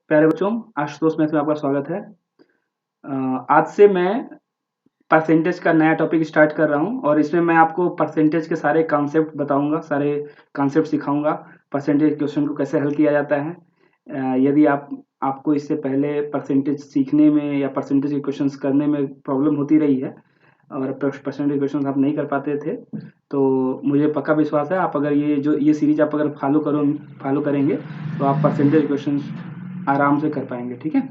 प्यारे बच्चों, आशुतोष मैथ में आपका स्वागत है। आज से मैं परसेंटेज का नया टॉपिक स्टार्ट कर रहा हूं और इसमें मैं आपको परसेंटेज के सारे कॉन्सेप्ट बताऊंगा, सारे कॉन्सेप्ट सिखाऊंगा। परसेंटेज क्वेश्चन को कैसे हल किया जाता है। यदि आपको इससे पहले परसेंटेज सीखने में या परसेंटेज के क्वेश्चंस करने में प्रॉब्लम होती रही है और परसेंटेज क्वेश्चन आप नहीं कर पाते थे, तो मुझे पक्का विश्वास है आप अगर ये सीरीज आप अगर फॉलो करेंगे तो आप परसेंटेज क्वेश्चन आराम से कर पाएंगे। ठीक है,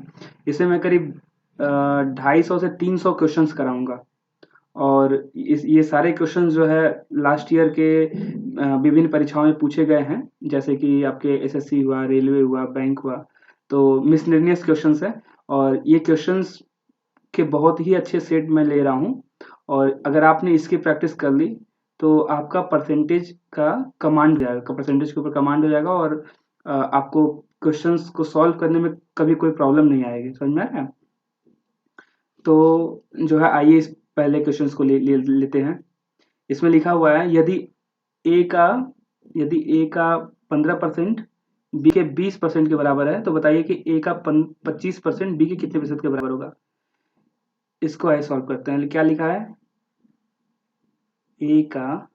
इससे मैं करीब 250 से 300 क्वेश्चंस कराऊंगा और ये सारे क्वेश्चंस जो है लास्ट ईयर के विभिन्न परीक्षाओं में पूछे गए हैं, जैसे कि आपके एसएससी हुआ, रेलवे हुआ, बैंक हुआ। तो मिसलेनियस क्वेश्चंस है और ये क्वेश्चंस के बहुत ही अच्छे सेट मैं ले रहा हूँ और अगर आपने इसकी प्रैक्टिस कर ली तो आपका परसेंटेज का कमांड हो जाएगा, परसेंटेज के ऊपर कमांड हो जाएगा और आपको क्वेश्चंस को सॉल्व करने में कभी कोई प्रॉब्लम नहीं आएगी। समझ में आया? तो जो है आइए इस पहले क्वेश्चंस को लेते हैं। इसमें लिखा हुआ है ए का यदि ए का 15% बी के 20% के बराबर है तो बताइए कि ए का 25% बी के कितने प्रतिशत के बराबर होगा। इसको आइए सॉल्व करते हैं। क्या लिखा है? ए का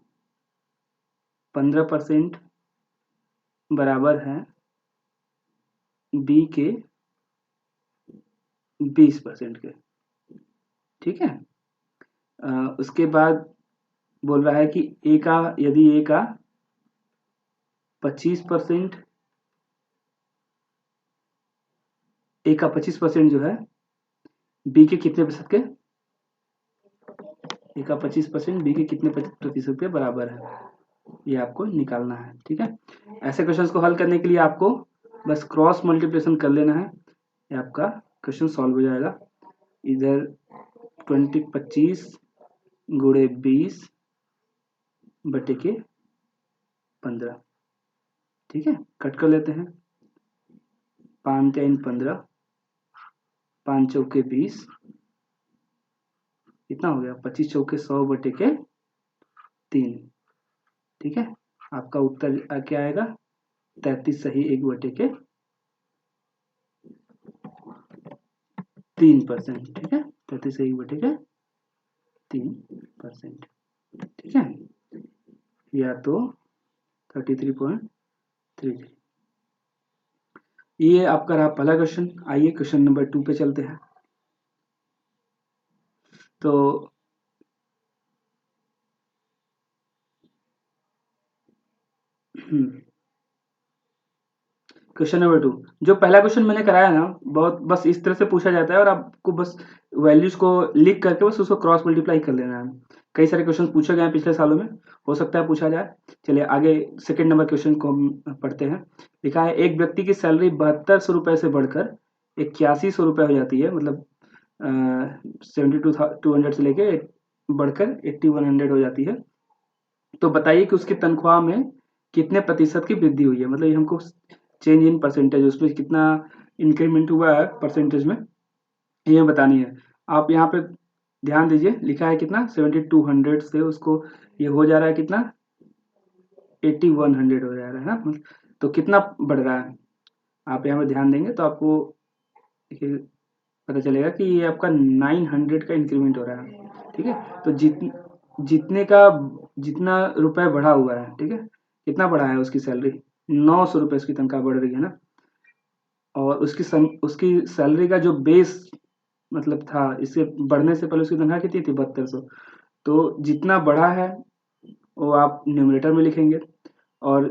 15% बराबर है बी के 20% के। ठीक है, उसके बाद बोल रहा है कि यदि ए का 25% जो है बी के कितने प्रतिशत के, ए का 25% बी के कितने प्रतिशत के बराबर है, ये आपको निकालना है। ठीक है, ऐसे क्वेश्चंस को हल करने के लिए आपको बस क्रॉस मल्टीप्लिकेशन कर लेना है, ये आपका क्वेश्चन सॉल्व हो जाएगा। इधर 25 गुणे 20 बटे के 15। ठीक है, कट कर लेते हैं। 5 3 15, 5 चौके 20, कितना हो गया? 25 चौके 100 बटे के 3। ठीक है, आपका उत्तर क्या आएगा? 33 सही 1 बटे के 3%। ठीक है, 33 सही 1 बटे के 3%। ठीक है, या तो 33.33। ये आपका रहा पहला क्वेश्चन। आइए क्वेश्चन नंबर 2 पे चलते हैं। तो क्वेश्चन नंबर 2, जो पहला क्वेश्चन मैंने कराया ना, बहुत बस इस तरह से पूछा जाता है और आपको बस वैल्यूज को लिख करके बस उसको क्रॉस मल्टीप्लाई कर लेना है। कई सारे क्वेश्चन पूछे गए हैं पिछले सालों में, हो सकता है पूछा जाए। चलिए आगे सेकंड नंबर क्वेश्चन को हम पढ़ते हैं। लिखा है एक व्यक्ति की सैलरी 7200 से बढ़कर 8100 रुपये हो जाती है, मतलब 72,200 से लेके बढ़कर 8100 हो जाती है। तो बताइए कि उसकी तनख्वाह में कितने प्रतिशत की वृद्धि हुई है, मतलब ये हमको चेंज इन परसेंटेज, उसमें कितना इंक्रीमेंट हुआ है परसेंटेज में, ये बतानी है। आप यहाँ पे ध्यान दीजिए, लिखा है कितना 7200 से उसको ये हो जा रहा है कितना 8100 हो जा रहा है ना, तो कितना बढ़ रहा है। आप यहाँ पे ध्यान देंगे तो आपको देखिए पता चलेगा कि ये आपका 900 का इंक्रीमेंट हो रहा है। ठीक है, तो जितना रुपए बढ़ा हुआ है, ठीक है, कितना बढ़ा है उसकी सैलरी? 900 रुपये उसकी तनख्वाह बढ़ रही है ना। और उसकी सैलरी का जो बेस मतलब था, इससे बढ़ने से पहले उसकी तनख्वाह कितनी थी? 7200। तो जितना बढ़ा है वो आप न्यूमरेटर में लिखेंगे और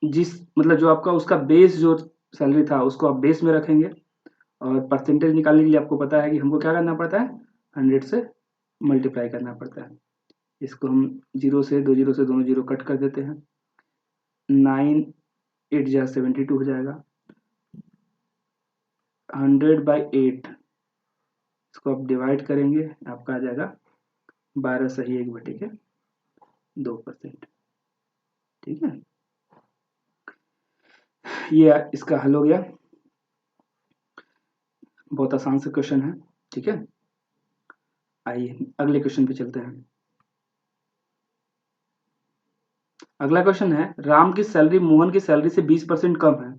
मतलब जो आपका उसका बेस जो सैलरी था उसको आप बेस में रखेंगे। और परसेंटेज निकालने के लिए आपको पता है कि हमको क्या करना पड़ता है? 100 से मल्टीप्लाई करना पड़ता है। इसको हम 0 से 2 0 से दोनों 0 कट कर देते हैं। 9 8 जा 72 हो जाएगा। 100/8 इसको आप डिवाइड करेंगे, आपका आ जाएगा 12 सही 1 बटे के 2%। ठीक है, ये इसका हल हो गया। बहुत आसान से क्वेश्चन है। ठीक है, आइए अगले क्वेश्चन पे चलते हैं। अगला क्वेश्चन है, राम की सैलरी मोहन की सैलरी से 20% कम है,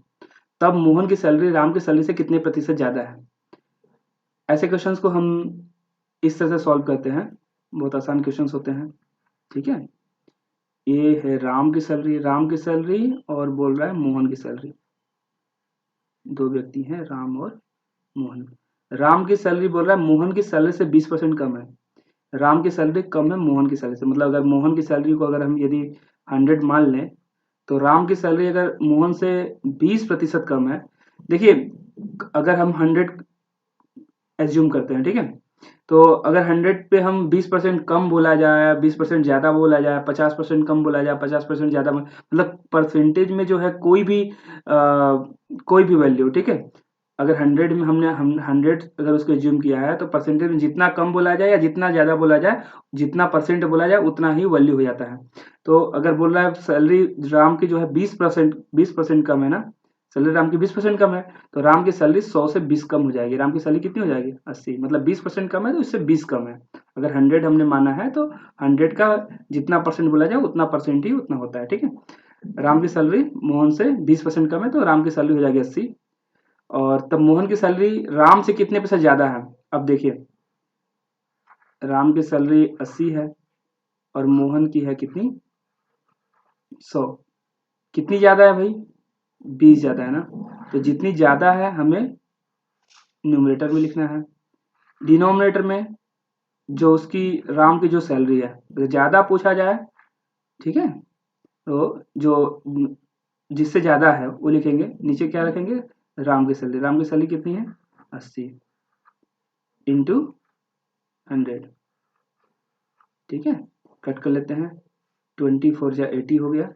तब मोहन की सैलरी राम की सैलरी से कितने प्रतिशत ज़्यादा है। ऐसे क्वेश्चंस को हम इस तरह से सॉल्व करते हैं, बहुत आसान क्वेश्चंस होते हैं। ठीक है, ये है राम की सैलरी और बोल रहा है मोहन की सैलरी। दो व्यक्ति हैं, राम और मोहन। राम की सैलरी बोल रहा है मोहन की सैलरी से 20% कम है। राम की सैलरी कम है मोहन की सैलरी से, मतलब अगर मोहन की सैलरी को अगर हम यदि 100 मान लें, तो राम की सैलरी अगर मोहन से 20% कम है। देखिए, अगर हम 100 एज्यूम करते हैं, ठीक है, तो अगर 100 पे हम 20% कम बोला जाए, 20% ज़्यादा बोला जाए, 50% कम बोला जाए, 50% ज़्यादा, मतलब परसेंटेज में जो है कोई भी वैल्यू, ठीक है, अगर 100 में हम 100 अगर उसको एज्यूम किया है, तो परसेंटेज में जितना कम बोला जाए या जितना ज़्यादा बोला जाए, जितना परसेंट बोला जाए उतना ही वैल्यू हो जाता है। तो अगर बोल रहा है सैलरी राम की जो है 20% कम है ना, सैलरी राम की 20% कम है, तो राम की सैलरी 100 से 20 कम हो जाएगी। राम की सैलरी कितनी हो जाएगी? 80, मतलब 20% कम है तो इससे 20 कम है। अगर 100 हमने माना है तो 100 का जितना परसेंट बोला जाए उतना परसेंट ही उतना होता है। ठीक है, राम की सैलरी मोहन से 20% कम है तो राम की सैलरी हो जाएगी 80। और तब मोहन की सैलरी राम से कितने पैसे ज्यादा है? अब देखिए, राम की सैलरी 80 है और मोहन की है कितनी? 100। कितनी ज्यादा है भाई? 20 ज्यादा है ना। तो जितनी ज्यादा है हमें न्यूमरेटर में लिखना है। डिनोमिनेटर में जो उसकी राम की जो सैलरी है, अगर ज्यादा पूछा जाए, ठीक है, तो जो जिससे ज्यादा है वो लिखेंगे, नीचे क्या रखेंगे? राम की सैलरी। राम की सैलरी कितनी है? 80 इंटू 100। ठीक है, कट कर लेते हैं। 24 या 80 हो गया,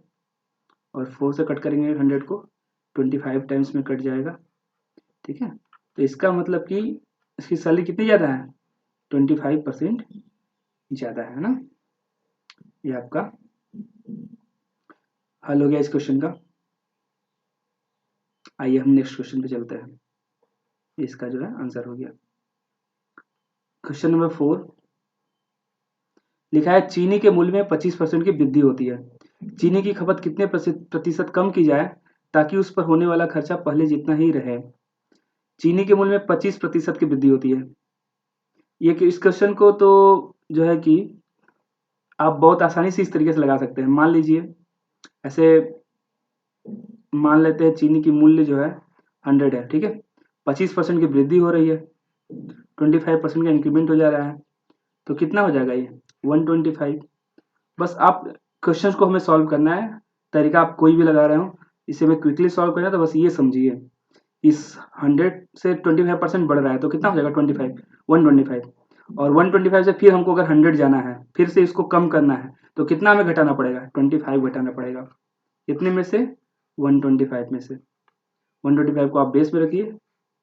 और 4 से कट करेंगे 100 को, 25 टाइम्स में कट जाएगा। ठीक है, तो इसका मतलब कि इसकी सैलरी कितनी ज़्यादा है? 25% ज़्यादा है ना। ये आपका हल हो गया इस क्वेश्चन का। आइए हम नेक्स्ट क्वेश्चन पे चलते हैं। इसका जो है आंसर हो गया। क्वेश्चन नंबर 4 लिखा है, चीनी के मूल्य में 25% की वृद्धि होती है। चीनी की खपत कितने प्रतिशत कम की जाए ताकि उस पर होने वाला खर्चा पहले जितना ही रहे। चीनी के मूल्य में 25% की वृद्धि होती है। ये इस क्वेश्चन को तो जो है कि आप बहुत आसानी से इस तरीके से लगा सकते हैं। मान लीजिए, ऐसे मान लेते हैं चीनी की मूल्य जो है 100 है, ठीक है, 25% की वृद्धि हो रही है, 25% का इंक्रीमेंट हो जा रहा है, तो कितना हो जाएगा ये? 125। बस आप क्वेश्चन को हमें सॉल्व करना है, तरीका आप कोई भी लगा रहे हो, इसे हमें क्विकली सॉल्व करना है। तो बस ये समझिए, इस 100 से 25% बढ़ रहा है तो कितना हो जाएगा? 25, 125। और 125 से फिर हमको अगर 100 जाना है, फिर से इसको कम करना है, तो कितना हमें घटाना पड़ेगा? 25 घटाना पड़ेगा। कितने में से? 125 में से। 125 को आप बेस में रखिए,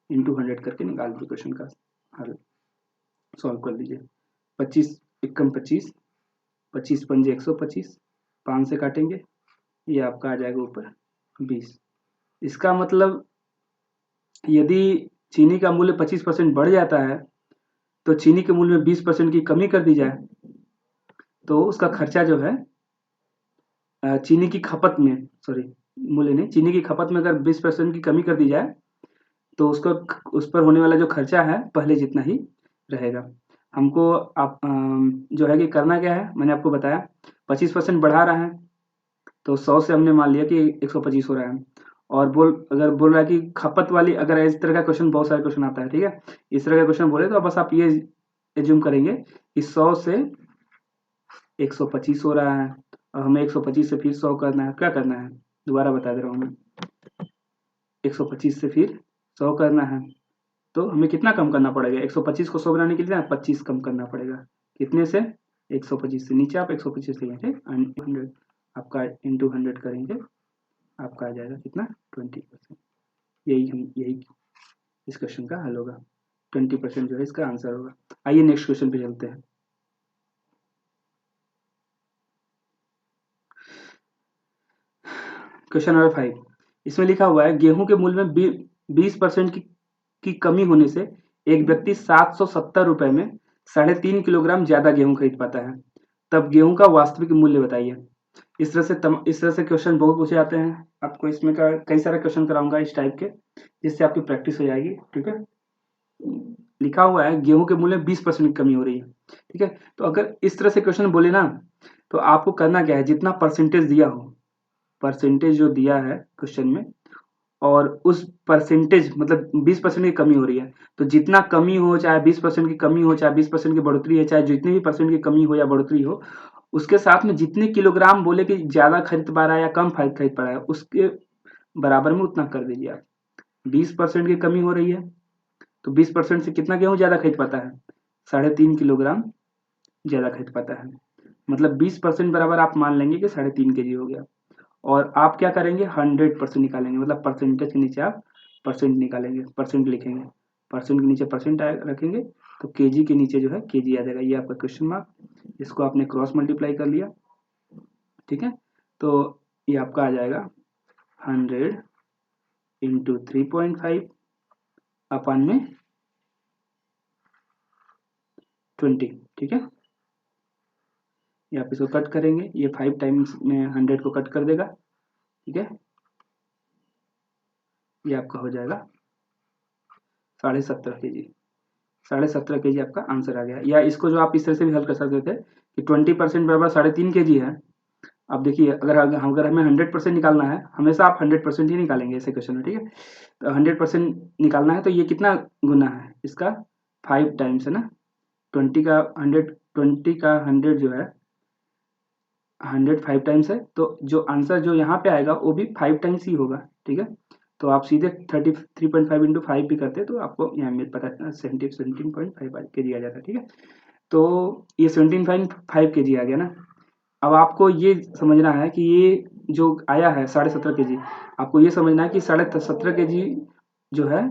इंटू 100 करके निकाल दीजिए, क्वेश्चन का हल सॉल्व कर लीजिए। 25 एकम 25, 25 पंजे 125, 5 से काटेंगे, ये आपका आ जाएगा ऊपर 20। इसका मतलब यदि चीनी का मूल्य 25% बढ़ जाता है, तो चीनी के मूल्य में 20% की कमी कर दी जाए, तो उसका खर्चा जो है चीनी की खपत में, सॉरी मूल्य नहीं, चीनी की खपत में अगर 20% की कमी कर दी जाए, तो उसको उस पर होने वाला जो खर्चा है पहले जितना ही रहेगा। हमको आप जो है कि करना क्या है, मैंने आपको बताया 25% बढ़ा रहा है, तो 100 से हमने मान लिया कि 125 हो रहा है। और अगर बोल रहा है कि खपत वाली, अगर इस तरह का क्वेश्चन, बहुत सारे क्वेश्चन आता है, ठीक है, इस तरह का क्वेश्चन बोले तो बस आप ये एज्यूम करेंगे कि 100 से 125 हो रहा है, और हमें 125 से फिर 100 करना है। क्या करना है, दोबारा बता दे रहा हूँ मैं, 125 से फिर 100 करना है, तो हमें कितना कम करना पड़ेगा? 125 को 100 बनाने के लिए 25 कम करना पड़ेगा। कितने से? 125 से। नीचे आप 125 लिए, ठीक, 100 आपका इंटू 100 करेंगे, आपका आ जाएगा कितना? 20%। यही इस क्वेश्चन का हल होगा। 20% जो है इसका आंसर होगा। आइए नेक्स्ट क्वेश्चन पे चलते हैं। क्वेश्चन नंबर 5, इसमें लिखा हुआ है, गेहूं के मूल्य में 20% की कमी होने से एक व्यक्ति 770 रुपए में 3.5 किलोग्राम ज्यादा गेहूं खरीद पाता है। तब गेहूं का वास्तविक मूल्य बताइए। इस तरह से क्वेश्चन बहुत पूछे जाते हैं। आपको इसमें का कई सारे क्वेश्चन कराऊंगा इस टाइप के, जिससे आपकी प्रैक्टिस हो जाएगी। ठीक है, लिखा हुआ है गेहूं के मूल्य में 20% की कमी हो रही है। ठीक है, तो अगर इस तरह से क्वेश्चन बोले ना, तो आपको करना क्या है, जितना परसेंटेज दिया हो, परसेंटेज जो दिया है क्वेश्चन में, और उस परसेंटेज मतलब 20% की कमी हो रही है, तो जितना कमी हो, चाहे 20% की कमी हो, चाहे 20% की बढ़ोतरी है, चाहे जितनी भी परसेंट की कमी हो या बढ़ोतरी हो, उसके साथ में जितने किलोग्राम बोले कि ज्यादा खरीद पा रहा है या कम खरीद पा रहा है, उसके बराबर में उतना कर दीजिए आप। 20% की कमी हो रही है, तो 20% से कितना गेहूं ज्यादा खरीद पाता है, 3.5 किलोग्राम ज्यादा खरीद पाता है। मतलब 20% बराबर आप मान लेंगे कि 3.5 kg हो गया। और आप क्या करेंगे, 100% निकालेंगे, मतलब परसेंटेज के नीचे आप परसेंट निकालेंगे, परसेंट लिखेंगे, परसेंट के नीचे परसेंट रखेंगे, तो केजी के नीचे जो है केजी आ जाएगा। ये आपका क्वेश्चन मार्क, इसको आपने क्रॉस मल्टीप्लाई कर लिया। ठीक है, तो ये आपका आ जाएगा 100 इंटू 3.5 अपन में 20। ठीक है, ये आप इसको कट करेंगे, ये 5 टाइम्स में 100 को कट कर देगा। ठीक है, ये आपका हो जाएगा 17.5 kg। 17.5 kg आपका आंसर आ गया। या इसको जो आप इस तरह से भी हल कर सकते थे कि 20% बराबर 3.5 kg है। अब देखिए, अगर हमें 100% निकालना है, हमेशा आप 100% ही निकालेंगे ऐसे क्वेश्चन में। ठीक है, तो 100% निकालना है, तो ये कितना गुना है इसका, 5 टाइम्स है ना। 20 का 100 जो है 100 5 टाइम्स है, तो जो आंसर जो यहाँ पे आएगा वो भी 5 टाइम्स ही होगा। ठीक है, तो आप सीधे 33.5 इंटू 5 भी करते तो आपको यहाँ मिल पता 17.5 kg आ जाता। ठीक है, तो ये 17.5 kg आ गया ना। अब आपको ये समझना है कि ये जो आया है 17.5 kg, आपको ये समझना है कि 17.5 kg जो है,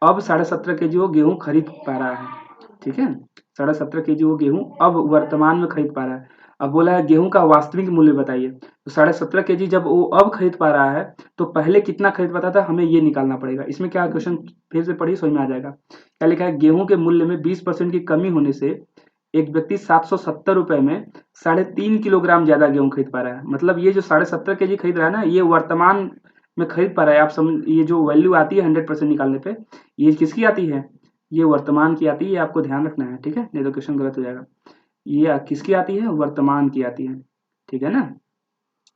अब 17.5 kg वो गेहूं खरीद पा रहा है। ठीक है, 17.5 kg वो गेहूं अब वर्तमान में खरीद पा रहा है। अब बोला है गेहूं का वास्तविक मूल्य बताइए, तो 17.5 kg जब वो अब खरीद पा रहा है, तो पहले कितना खरीद पाता था, हमें ये निकालना पड़ेगा। इसमें क्या क्वेश्चन फिर से पढ़िए, समझ में आ जाएगा। क्या लिखा है, गेहूं के मूल्य में 20% की कमी होने से एक व्यक्ति 770 रुपए में 3.5 किलोग्राम ज्यादा गेहूं खरीद पा रहा है। मतलब ये जो 17.5 kg खरीद रहा है ना, ये वर्तमान में खरीद पा रहा है। आप समझ, ये जो वैल्यू आती है 100% निकालने पे, ये किसकी आती है, ये वर्तमान की आती है। ये आपको ध्यान रखना है। ठीक है, नहीं तो क्वेश्चन गलत हो जाएगा। ये किसकी आती है, वर्तमान की आती है। ठीक है ना,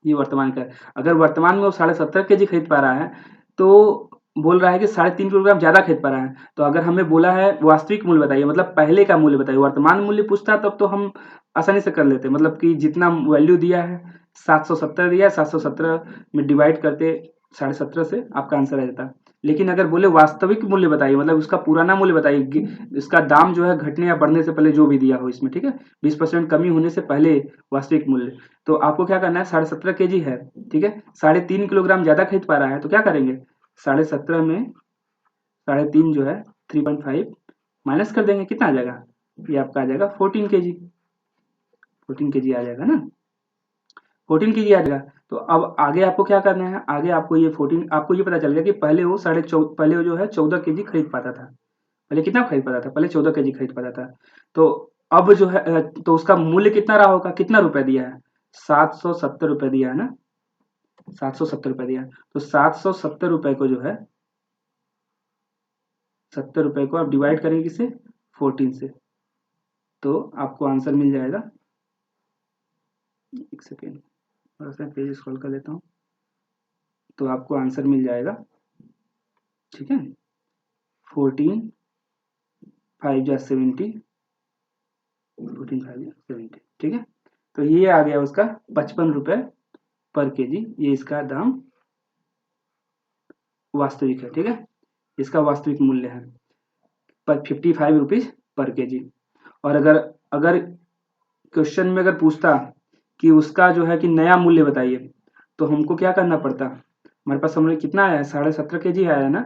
ये वर्तमान का है। अगर वर्तमान में वो 17.5 kg खरीद पा रहा है, तो बोल रहा है कि 3.5 किलोग्राम ज्यादा खरीद पा रहा है। तो अगर हमें बोला है वास्तविक मूल्य बताइए, मतलब पहले का मूल्य बताइए, वर्तमान मूल्य पूछता तब तो हम आसानी से कर लेते, मतलब कि जितना वैल्यू दिया है 770 दिया है, 717 में डिवाइड करते 17.5 से आपका आंसर आ जाता। लेकिन अगर बोले वास्तविक मूल्य बताइए, मतलब उसका पुराना मूल्य बताइए, इसका दाम जो है घटने या बढ़ने से पहले जो भी दिया हो इसमें। ठीक है, 20% कमी होने से पहले वास्तविक मूल्य, तो आपको क्या करना है, 17.5 kg है। ठीक है, 3.5 किलोग्राम ज्यादा खरीद पा रहा है, तो क्या करेंगे, 17.5 में 3.5 जो है 3.5 माइनस कर देंगे, कितना आ जाएगा, ये आपका आ जाएगा 14 kg। 14 kg आ जाएगा ना, 14 kg आ जाएगा। तो अब आगे आपको क्या करना है, आगे आपको ये 14, आपको ये पता चल गया कि पहले वो पहले वो जो है 14 kg खरीद पाता था। पहले कितना खरीद पाता था, पहले 14 kg खरीद पाता था। तो अब जो है तो उसका मूल्य कितना रहा होगा, कितना रुपए दिया है, 770 रुपए दिया है ना, 770 रुपए दिया है। तो 770 रुपए को जो है, 70 रुपए को आप डिवाइड करेंगे किससे, 14 से, तो आपको आंसर मिल जाएगा। एक सेकेंड, थोड़ा सा पेज स्क्रॉल कर लेता हूँ, तो आपको आंसर मिल जाएगा। ठीक है, 14 5 जा 70, 14 5 जा 70। ठीक है, तो ये आ गया उसका 55 रुपए पर केजी, ये इसका दाम वास्तविक है। ठीक है, इसका वास्तविक मूल्य है पर 55 रुपीज पर केजी। और अगर अगर क्वेश्चन में अगर पूछता कि उसका जो है कि नया मूल्य बताइए, तो हमको क्या करना पड़ता, हमारे पास हमने कितना आया है, 17.5 kg आया है ना,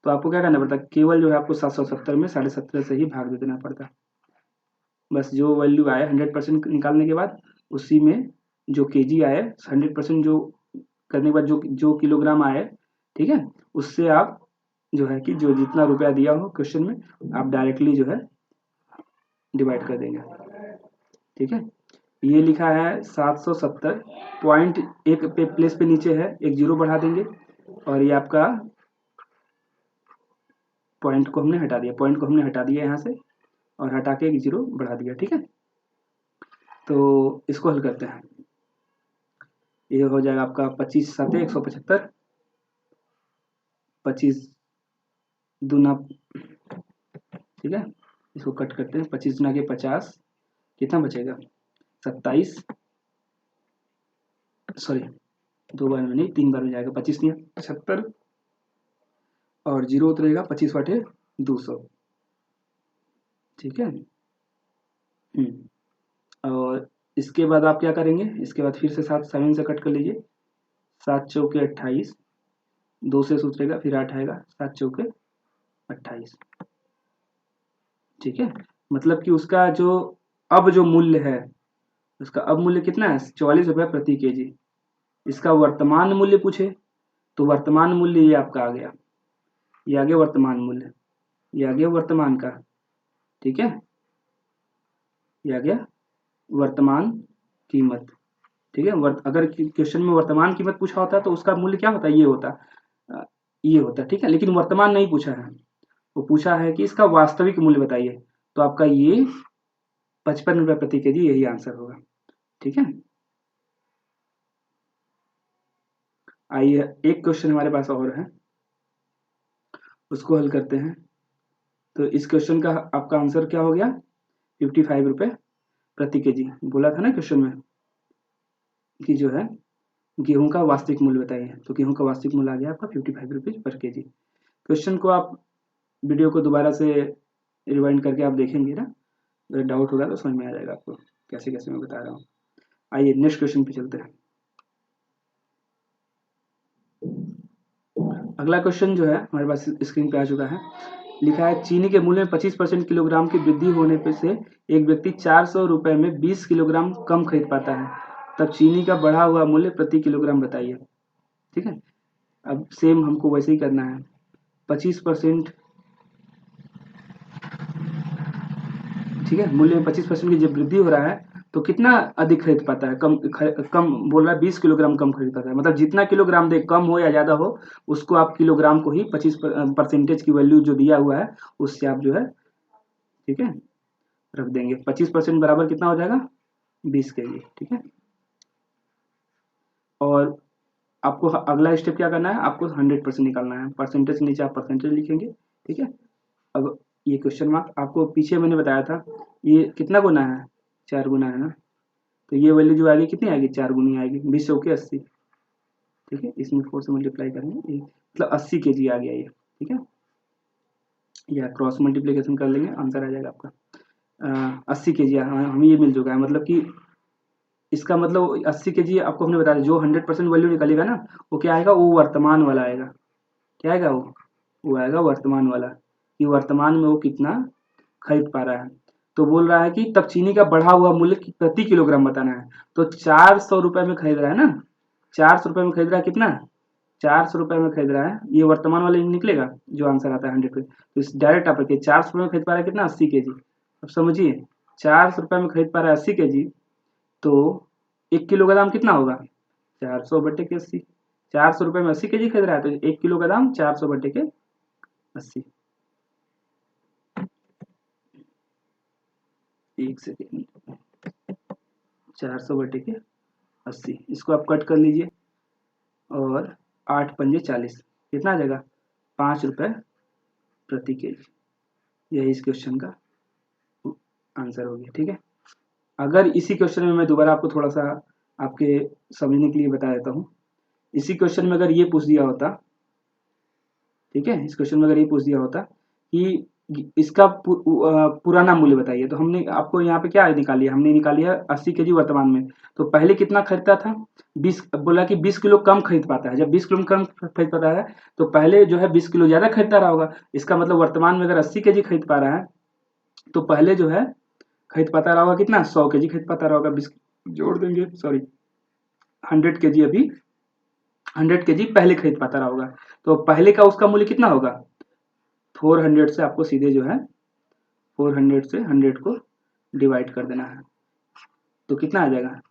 तो आपको क्या करना पड़ता, केवल जो है आपको 770 में 17.5 से ही भाग दे देना पड़ता। बस जो वैल्यू आए 100% निकालने के बाद, उसी में जो केजी आए 100% जो करने के बाद जो जो किलोग्राम आए, ठीक है, उससे आप जो है कि जो जितना रुपया दिया हो क्वेश्चन में, आप डायरेक्टली जो है डिवाइड कर देंगे। ठीक है, ये लिखा है 770 पॉइंट, एक पे प्लेस पे नीचे है, एक जीरो बढ़ा देंगे और ये आपका पॉइंट को हमने हटा दिया, पॉइंट को हमने हटा दिया यहाँ से और हटा के एक जीरो बढ़ा दिया। ठीक है, तो इसको हल करते हैं। ये हो जाएगा आपका 25 साते 175, 25 दूना, ठीक है, इसको कट करते हैं, 25 गुना के 50, कितना बचेगा 27, सॉरी 2 बार में नहीं 3 बार में जाएगा, 25 नहीं 75 और जीरो उतरेगा 25 बटे 200। ठीक है, और इसके बाद आप क्या करेंगे, इसके बाद फिर से 7 से कट कर लीजिए, 7 चौके 28, 2 से उतरेगा फिर 8 आएगा, 7 चौके 28। ठीक है, मतलब कि उसका जो अब जो मूल्य है, उसका अब मूल्य कितना है 44 रुपये प्रति केजी। इसका वर्तमान मूल्य पूछे तो वर्तमान मूल्य ये आपका आ गया, ये आ गया वर्तमान मूल्य, ये आ गया वर्तमान का। ठीक है, ये आ गया वर्तमान कीमत। ठीक है, अगर क्वेश्चन में वर्तमान कीमत पूछा होता तो उसका मूल्य क्या होता, ये होता, ये होता। ठीक है, लेकिन वर्तमान नहीं पूछा है, वो पूछा है कि इसका वास्तविक मूल्य बताइए, तो आपका ये 55 रुपये प्रति केजी यही आंसर होगा। ठीक है, आइए एक क्वेश्चन हमारे पास और है, उसको हल करते हैं। तो इस क्वेश्चन का आपका आंसर क्या हो गया, 55 रुपये प्रति केजी। बोला था ना क्वेश्चन में कि जो है गेहूं का वास्तविक मूल्य बताइए, तो गेहूं का वास्तविक मूल्य आ गया आपका 55 रुपीज पर केजी। क्वेश्चन को आप वीडियो को दोबारा से रिवाइंड करके आप देखेंगे ना, अगर डाउट होगा तो समझ में आ जाएगा आपको कैसे कैसे मैं बता रहा हूँ। आइए नेक्स्ट क्वेश्चन पे चलते हैं। अगला क्वेश्चन जो है हमारे पास स्क्रीन पे आ चुका है, लिखा है चीनी के मूल्य में 25% किलोग्राम की वृद्धि होने पे से एक व्यक्ति 400 रुपये में 20 किलोग्राम कम खरीद पाता है, तब चीनी का बढ़ा हुआ मूल्य प्रति किलोग्राम बताइए। ठीक है, अब सेम हमको वैसे ही करना है, 25%, ठीक है, मूल्य में 25% की जब वृद्धि हो रहा है तो कितना अधिक खरीद पाता है, कम बोल रहा है 20 किलोग्राम कम खरीद पाता है, मतलब जितना किलोग्राम दे कम हो या ज़्यादा हो उसको आप किलोग्राम को ही 25% की वैल्यू जो दिया हुआ है उससे आप जो है, ठीक है, रख देंगे। 25% बराबर कितना हो जाएगा 20 केजी। ठीक है, और आपको अगला स्टेप क्या करना है, आपको 100% निकालना है, परसेंटेज के नीचे आप परसेंटेज लिखेंगे। ठीक है, अब ये क्वेश्चन मार्क आपको पीछे मैंने बताया था, ये कितना गुना है 4 गुना है ना, तो ये वैल्यू जो आएगी कितनी आएगी 4 गुनी आएगी, 20 चौके 80। ठीक है, इसमें 4 से मल्टीप्लाई करेंगे, ये मतलब 80 केजी आ गया ये। ठीक है, या क्रॉस मल्टीप्लीकेशन कर लेंगे आंसर आ जाएगा आपका 80 केजी हमें ये मिल चुका है, मतलब कि इसका मतलब 80 केजी आपको हमने बताया जो 100% वैल्यू निकलेगा ना वो क्या आएगा, वो वर्तमान वाला आएगा। क्या आएगा वो आएगा वर्तमान वाला, कि वर्तमान में वो कितना खरीद पा रहा है। तो बोल रहा है कि तब चीनी का बढ़ा हुआ मूल्य प्रति किलोग्राम बताना है, तो 400 रुपए में खरीद रहा है ना, 400 रुपए में खरीद रहा है कितना, 400 रुपए में खरीद रहा है, ये वर्तमान वाला निकलेगा जो आंसर आता है 100 पे, तो इस डायरेक्ट आप रखिए 400 रुपए में खरीद पा रहा है कितना 80 केजी। अब समझिए 400 रुपए में खरीद पा रहा है 80 केजी, तो 1 किलो का दाम कितना होगा 400 बटे के 80, 400 रुपए में 80 केजी खरीद रहा है तो 1 किलो का दाम 400 बटे के 80। एक सेकेंड, 400 बटे के 80, इसको आप कट कर लीजिए और 8 पंजे 40, कितना आ जाएगा 5 रुपए प्रति केजी। यही इस क्वेश्चन का आंसर हो गया। ठीक है, अगर इसी क्वेश्चन में मैं दोबारा आपको थोड़ा सा आपके समझने के लिए बता देता हूँ, इसी क्वेश्चन में अगर ये पूछ दिया होता, ठीक है, इस क्वेश्चन में अगर ये पूछ दिया होता कि इसका पुराना मूल्य बताइए, तो हमने आपको यहाँ पे क्या निकाल लिया, हमने निकाल लिया 80 केजी वर्तमान में, तो पहले कितना खरीदता था 20, बोला कि 20 किलो कम खरीद पाता है, जब 20 किलो कम खरीद पाता है तो पहले जो है 20 किलो ज्यादा खरीदता रहा होगा, इसका मतलब वर्तमान में अगर 80 केजी खरीद पा रहा है तो पहले जो है खरीद पाता रहा होगा कितना 100 केजी खरीद पाता रहा होगा, 20 जोड़ देंगे, सॉरी 100 केजी, अभी 100 केजी पहले खरीद पाता रहा होगा, तो पहले का उसका मूल्य कितना होगा 400 से आपको सीधे जो है 400 से 100 को डिवाइड कर देना है। तो कितना आ जाएगा,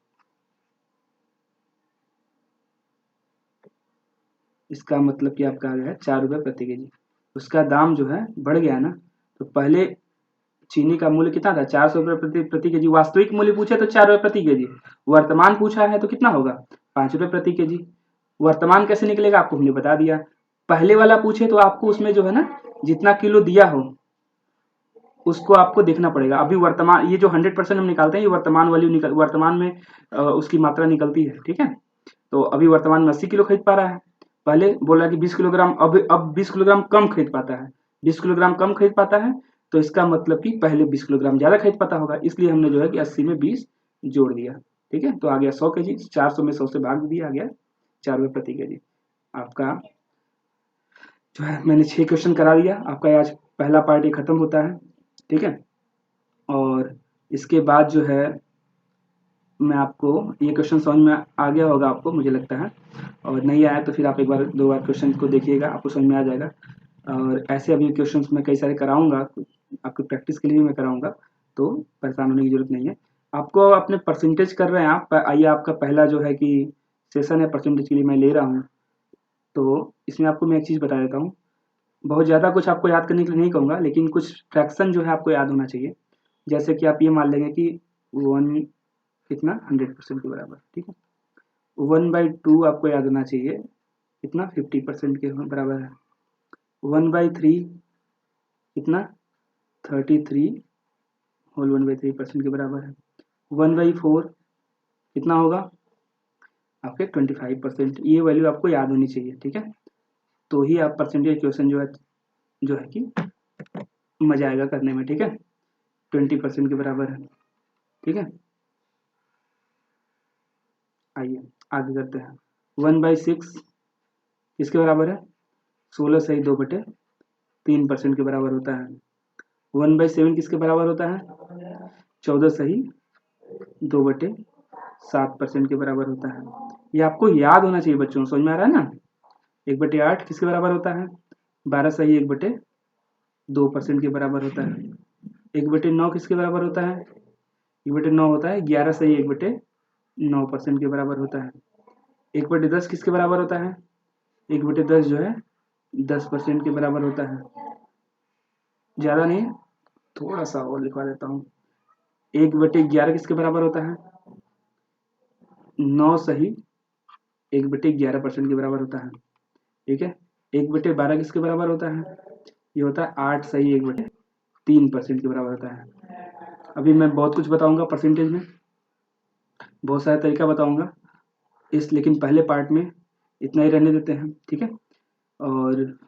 इसका मतलब कि आपका आ गया 4 रुपये प्रति के जी। उसका दाम जो है बढ़ गया ना, तो पहले चीनी का मूल्य कितना था, 400 रुपये प्रति के जी। वास्तविक मूल्य पूछे तो 4 रुपये प्रति के जी, वर्तमान पूछा है तो कितना होगा, 5 रुपये प्रति के जी। वर्तमान कैसे निकलेगा आपको हमने बता दिया। पहले वाला पूछे तो आपको उसमें जो है ना जितना किलो दिया हो उसको आपको देखना पड़ेगा। अभी वर्तमान ये जो 100% हम निकालते हैं ये वर्तमान वाली वर्तमान में उसकी मात्रा निकलती है, ठीक है। तो अभी वर्तमान में 80 किलो खरीद पा रहा है, पहले बोला कि 20 किलोग्राम, अब 20 किलोग्राम कम खरीद पाता है, 20 किलोग्राम कम खरीद पाता है, तो इसका मतलब कि पहले 20 किलोग्राम ज़्यादा खरीद पाता होगा, इसलिए हमने जो है कि 80 में 20 जोड़ दिया, ठीक है। तो आ गया 100 के जी, 400 में 100 से भाग दिया, आ गया 4 रुपये प्रति के जी। आपका जो है मैंने 6 क्वेश्चन करा दिया, आपका आज पहला पार्ट ये खत्म होता है, ठीक है। और इसके बाद जो है मैं आपको ये क्वेश्चन समझ में आ गया होगा आपको, मुझे लगता है, और नहीं आया तो फिर आप एक बार 2 बार क्वेश्चन को देखिएगा, आपको समझ में आ जाएगा। और ऐसे अभी क्वेश्चंस मैं कई सारे कराऊंगा, आपको प्रैक्टिस के लिए भी मैं कराऊंगा, तो परेशान होने की जरूरत नहीं है। आपको अपने परसेंटेज कर रहे हैं आप, आइए आपका पहला जो है कि सेशन है परसेंटेज के लिए मैं ले रहा हूँ। तो इसमें आपको मैं एक चीज़ बता देता हूँ, बहुत ज़्यादा कुछ आपको याद करने के लिए नहीं कहूँगा, लेकिन कुछ फ्रैक्शन जो है आपको याद होना चाहिए। जैसे कि आप ये मान लेंगे कि 1 कितना 100% के बराबर, ठीक है। 1/2 आपको याद होना चाहिए, कितना 50% के बराबर है। 1/3 कितना 33 होल 1/3% के बराबर है। 1/4 कितना होगा आपके 25%। ये वैल्यू आपको याद होनी चाहिए, ठीक है। तो ही आप परसेंटेज क्वेश्चन जो है कि मजा आएगा करने में, ठीक है। 20% के बराबर है, ठीक है। आइए आगे करते हैं। 1/6 किसके बराबर है, 16 सही 2/3% के बराबर होता है। 1/7 किसके बराबर होता है, 14 सही 2/7% के बराबर होता है। ये आपको याद होना चाहिए बच्चों, समझ में आ रहा है ना। 1/8 किसके बराबर होता है, 12 सही 1/2% के बराबर होता है। 1/9 किसके बराबर होता है, 1/9 होता है 11 सही 1/9% के बराबर होता है। 1/10 किसके बराबर होता है, 1/10 जो है 10% के बराबर होता है। ज़्यादा नहीं, थोड़ा सा और लिखवा देता हूँ। 1/11 किसके बराबर होता है, 9 सही 1/11% के बराबर होता है, ठीक है। 1/12 किसके बराबर होता है, ये होता है 8 सही 1/3% के बराबर होता है। अभी मैं बहुत कुछ बताऊंगा परसेंटेज में, बहुत सारे तरीका बताऊंगा लेकिन पहले पार्ट में इतना ही रहने देते हैं, ठीक है। और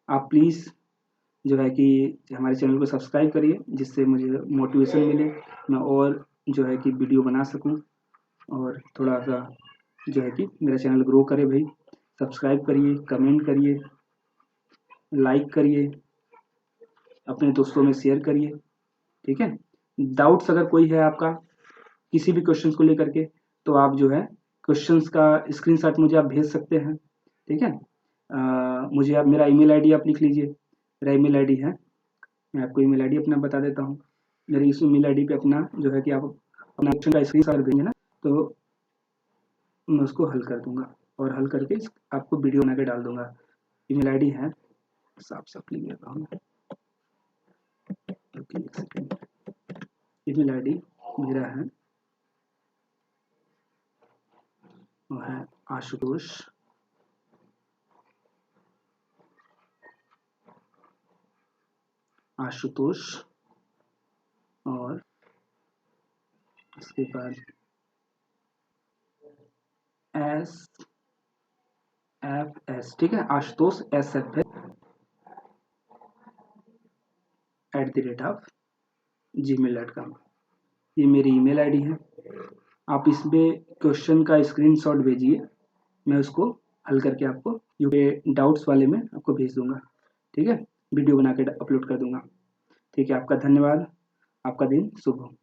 आप प्लीज़ जो है कि हमारे चैनल को सब्सक्राइब करिए, जिससे मुझे मोटिवेशन मिले, मैं और जो है कि वीडियो बना सकूं, और थोड़ा सा जो है कि मेरा चैनल ग्रो करे भाई। सब्सक्राइब करिए, कमेंट करिए, लाइक करिए, अपने दोस्तों में शेयर करिए, ठीक है। डाउट्स अगर कोई है आपका किसी भी क्वेश्चंस को लेकर के, तो आप जो है क्वेश्चंस का स्क्रीनशॉट मुझे आप भेज सकते हैं, ठीक है। मुझे आप मेरा ईमेल आईडी आप लिख लीजिए, मेरा ईमेल आईडी है, मैं आपको ईमेल आईडी अपना बता देता हूँ। मेरी इस ईमेल आईडी पे अपना जो है कि आप अपना क्वेश्चन का स्क्रीनशॉट भेजेंगे ना, तो मैं उसको हल कर दूंगा, और हल करके आपको वीडियो बना के डाल दूंगा। ईमेल आईडी है, साफ साफ लिख देता हूँ, ईमेल आईडी मेरा है, वो है आशुतोष और उसके बाद SFS, ठीक है, आशुतोष SFS@gmail.com, ये मेरी ईमेल आईडी है। आप इसमें क्वेश्चन का स्क्रीनशॉट भेजिए, मैं उसको हल करके आपको ये डाउट्स वाले में आपको भेज दूंगा, ठीक है। वीडियो बना के अपलोड कर दूंगा, ठीक है। आपका धन्यवाद, आपका दिन शुभ हो।